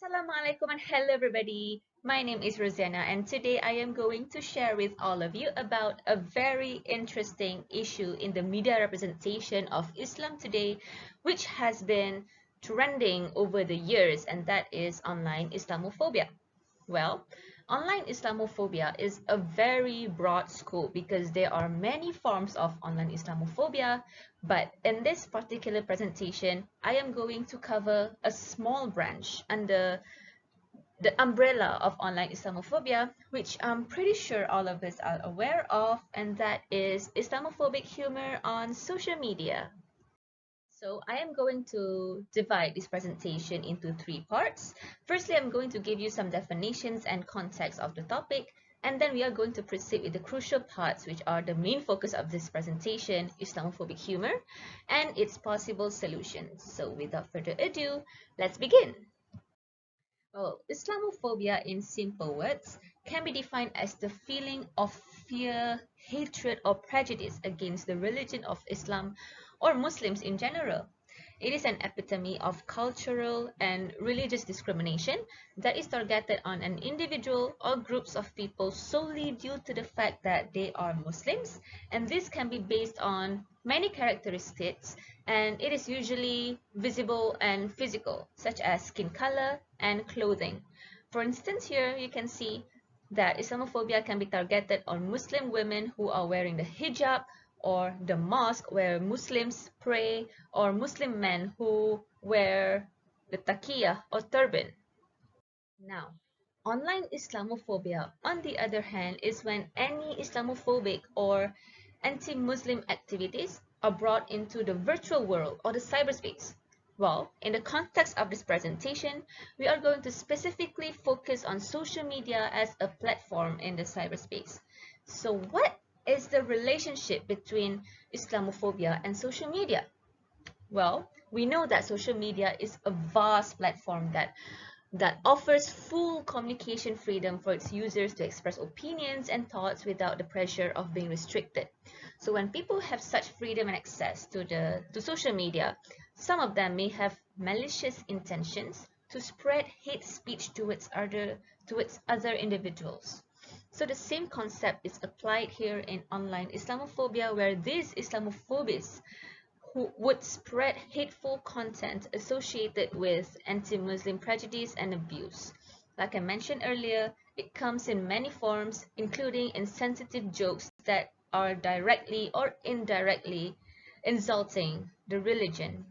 Assalamualaikum and hello everybody. My name is Rosdiana and today I am going to share with all of you about a very interesting issue in the media representation of Islam today, which has been trending over the years, and that is online Islamophobia. Well, online Islamophobia is a very broad scope because there are many forms of online Islamophobia, but in this particular presentation, I am going to cover a small branch under the umbrella of online Islamophobia, which I'm pretty sure all of us are aware of, and that is Islamophobic humor on social media. So I am going to divide this presentation into three parts. Firstly, I'm going to give you some definitions and context of the topic, and then we are going to proceed with the crucial parts, which are the main focus of this presentation, Islamophobic humor, and its possible solutions. So without further ado, let's begin. Well, Islamophobia, in simple words, can be defined as the feeling of fear, hatred, or prejudice against the religion of Islam or Muslims in general. It is an epitome of cultural and religious discrimination that is targeted on an individual or groups of people solely due to the fact that they are Muslims, and this can be based on many characteristics, and it is usually visible and physical, such as skin color and clothing. For instance, here you can see that Islamophobia can be targeted on Muslim women who are wearing the hijab, or the mosque where Muslims pray, or Muslim men who wear the taqiyya or turban. Now, online Islamophobia, on the other hand, is when any Islamophobic or anti-Muslim activities are brought into the virtual world or the cyberspace. Well, in the context of this presentation, we are going to specifically focus on social media as a platform in the cyberspace. So what is the relationship between Islamophobia and social media? Well, we know that social media is a vast platform that offers full communication freedom for its users to express opinions and thoughts without the pressure of being restricted. So when people have such freedom and access to social media, some of them may have malicious intentions to spread hate speech towards other individuals. So the same concept is applied here in online Islamophobia, where these Islamophobes who would spread hateful content associated with anti-Muslim prejudice and abuse. Like I mentioned earlier, it comes in many forms, including insensitive jokes that are directly or indirectly insulting the religion.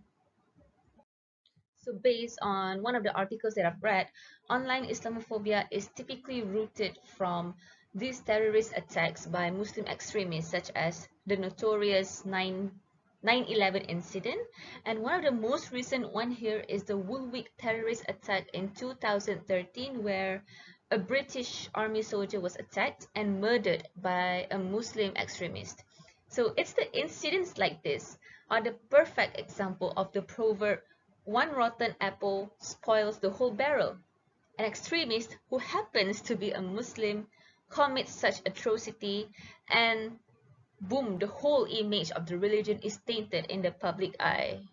So based on one of the articles that I've read, online Islamophobia is typically rooted from these terrorist attacks by Muslim extremists, such as the notorious 9/11 incident, and one of the most recent one here is the Woolwich terrorist attack in 2013, where a British army soldier was attacked and murdered by a Muslim extremist. So it's the incidents like this are the perfect example of the proverb, one rotten apple spoils the whole barrel. An extremist who happens to be a Muslim commits such atrocity, and boom, the whole image of the religion is tainted in the public eye.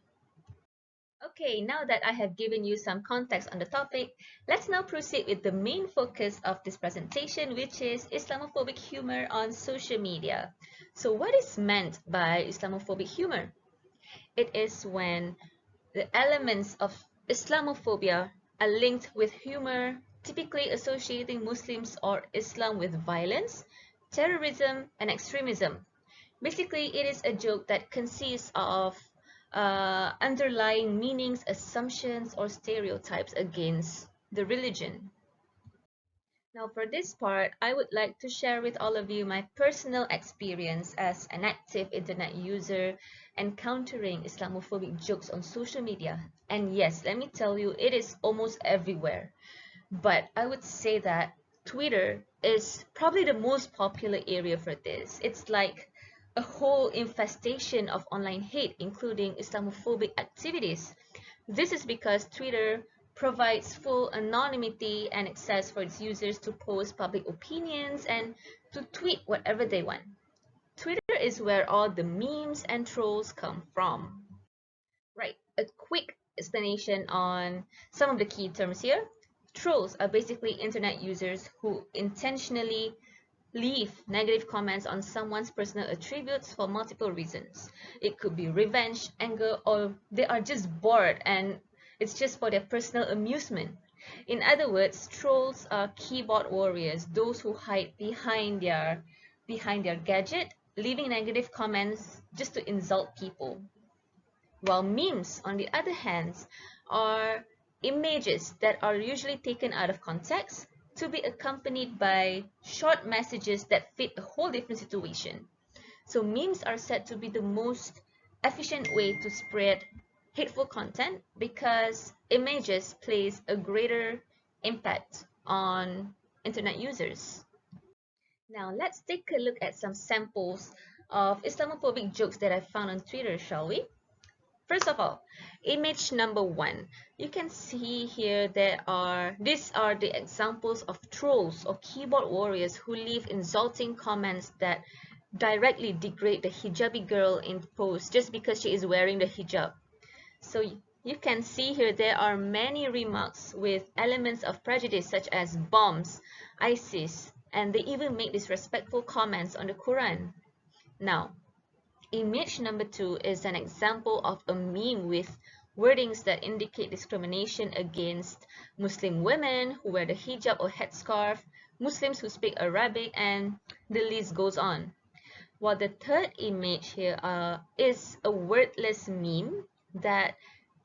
Okay, now that I have given you some context on the topic, let's now proceed with the main focus of this presentation, which is Islamophobic humor on social media. So what is meant by Islamophobic humor? It is when the elements of Islamophobia are linked with humor, typically associating Muslims or Islam with violence, terrorism, and extremism. Basically, it is a joke that consists of underlying meanings, assumptions, or stereotypes against the religion. Now, for this part, I would like to share with all of you my personal experience as an active internet user encountering Islamophobic jokes on social media. And yes, let me tell you, it is almost everywhere. But I would say that Twitter is probably the most popular area for this. It's like a whole infestation of online hate, including Islamophobic activities. This is because Twitter provides full anonymity and access for its users to post public opinions and to tweet whatever they want. Twitter is where all the memes and trolls come from. Right, a quick explanation on some of the key terms here. trolls are basically internet users who intentionally leave negative comments on someone's personal attributes for multiple reasons. It could be revenge, anger, or they are just bored and it's just for their personal amusement. In other words, trolls are keyboard warriors, those who hide behind their gadget, leaving negative comments just to insult people. While memes, on the other hand, are images that are usually taken out of context to be accompanied by short messages that fit a whole different situation. So memes are said to be the most efficient way to spread hateful content because images plays a greater impact on internet users. Now let's take a look at some samples of Islamophobic jokes that I found on Twitter, shall we? First of all, image number 1. You can see here these are the examples of trolls or keyboard warriors who leave insulting comments that directly degrade the hijabi girl in post just because she is wearing the hijab. So you can see here there are many remarks with elements of prejudice such as bombs, ISIS, and they even make disrespectful comments on the Quran. Now, image number 2 is an example of a meme with wordings that indicate discrimination against Muslim women who wear the hijab or headscarf, Muslims who speak Arabic, and the list goes on. While the third image here is a wordless meme that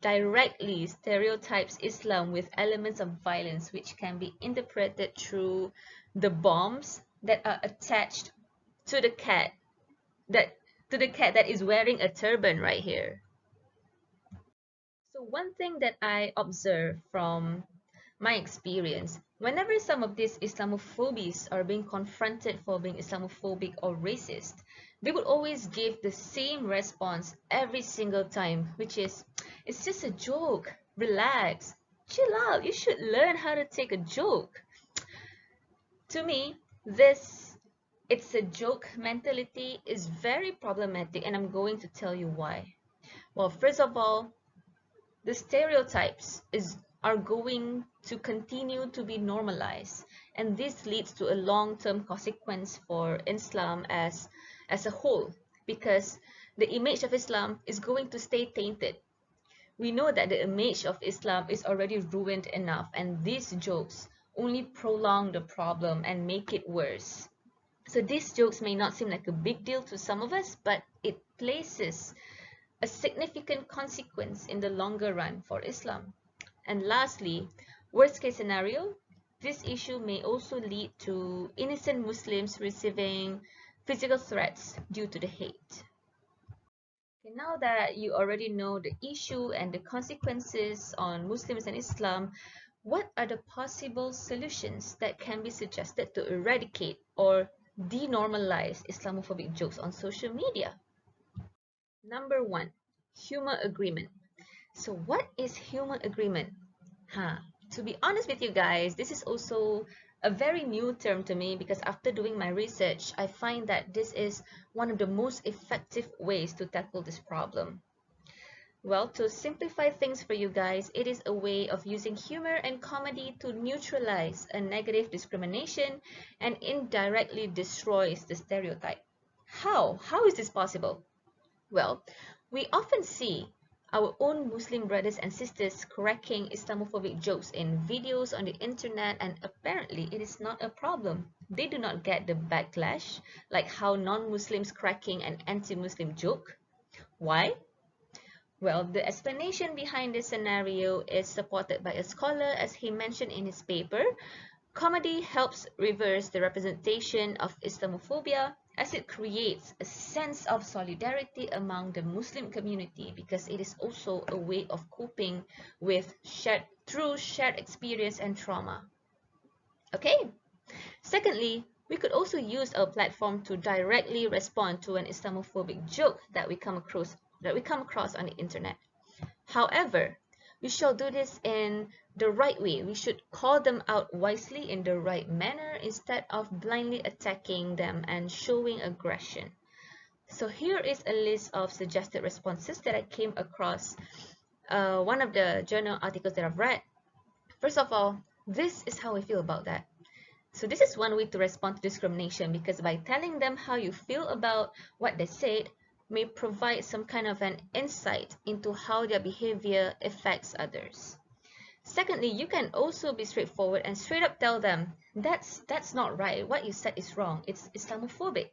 directly stereotypes Islam with elements of violence which can be interpreted through the bombs that are attached to the cat that is wearing a turban right here. So one thing that I observe from my experience, whenever some of these Islamophobes are being confronted for being Islamophobic or racist, they would always give the same response every single time, which is, it's just a joke, relax, chill out, you should learn how to take a joke. To me, this it's a joke mentality is very problematic, and I'm going to tell you why. Well, first of all, the stereotypes are going to continue to be normalized, and this leads to a long-term consequence for Islam as a whole, because the image of Islam is going to stay tainted. We know that the image of Islam is already ruined enough, and these jokes only prolong the problem and make it worse. So these jokes may not seem like a big deal to some of us, but it places a significant consequence in the longer run for Islam. And lastly, worst case scenario, this issue may also lead to innocent Muslims receiving physical threats due to the hate. Okay, now that you already know the issue and the consequences on Muslims and Islam, what are the possible solutions that can be suggested to eradicate or denormalize Islamophobic jokes on social media? Number 1, humor agreement. So what is humor agreement? To be honest with you guys, this is also a very new term to me because after doing my research, I find that this is one of the most effective ways to tackle this problem. Well, to simplify things for you guys, it is a way of using humor and comedy to neutralize a negative discrimination and indirectly destroys the stereotype. How? How is this possible? Well, we often see our own Muslim brothers and sisters cracking Islamophobic jokes in videos on the internet, and apparently it is not a problem. They do not get the backlash like how non-Muslims cracking an anti-Muslim joke. Why? Well, the explanation behind this scenario is supported by a scholar, as he mentioned in his paper. Comedy helps reverse the representation of Islamophobia as it creates a sense of solidarity among the Muslim community because it is also a way of coping with shared experience and trauma. Okay. Secondly, we could also use our platform to directly respond to an Islamophobic joke that we come across on the internet. However, we shall do this in the right way. We should call them out wisely in the right manner instead of blindly attacking them and showing aggression. So here is a list of suggested responses that I came across one of the journal articles that I've read. First of all, This is how I feel about that. So this is one way to respond to discrimination, because by telling them how you feel about what they said may provide some kind of an insight into how their behavior affects others. Secondly, you can also be straightforward and straight up tell them, that's not right. What you said is wrong. It's Islamophobic.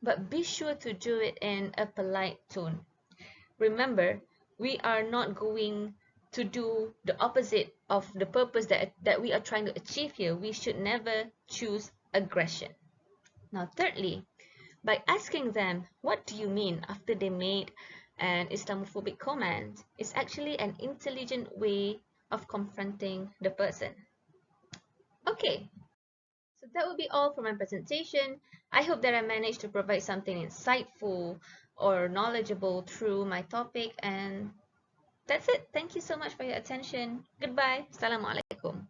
But be sure to do it in a polite tone. Remember, we are not going to do the opposite of the purpose that we are trying to achieve here. We should never choose aggression. Now, thirdly, by asking them, what do you mean, after they made an Islamophobic comment, is actually an intelligent way of confronting the person. Okay, so that will be all for my presentation. I hope that I managed to provide something insightful or knowledgeable through my topic, and that's it. Thank you so much for your attention. Goodbye. Assalamualaikum.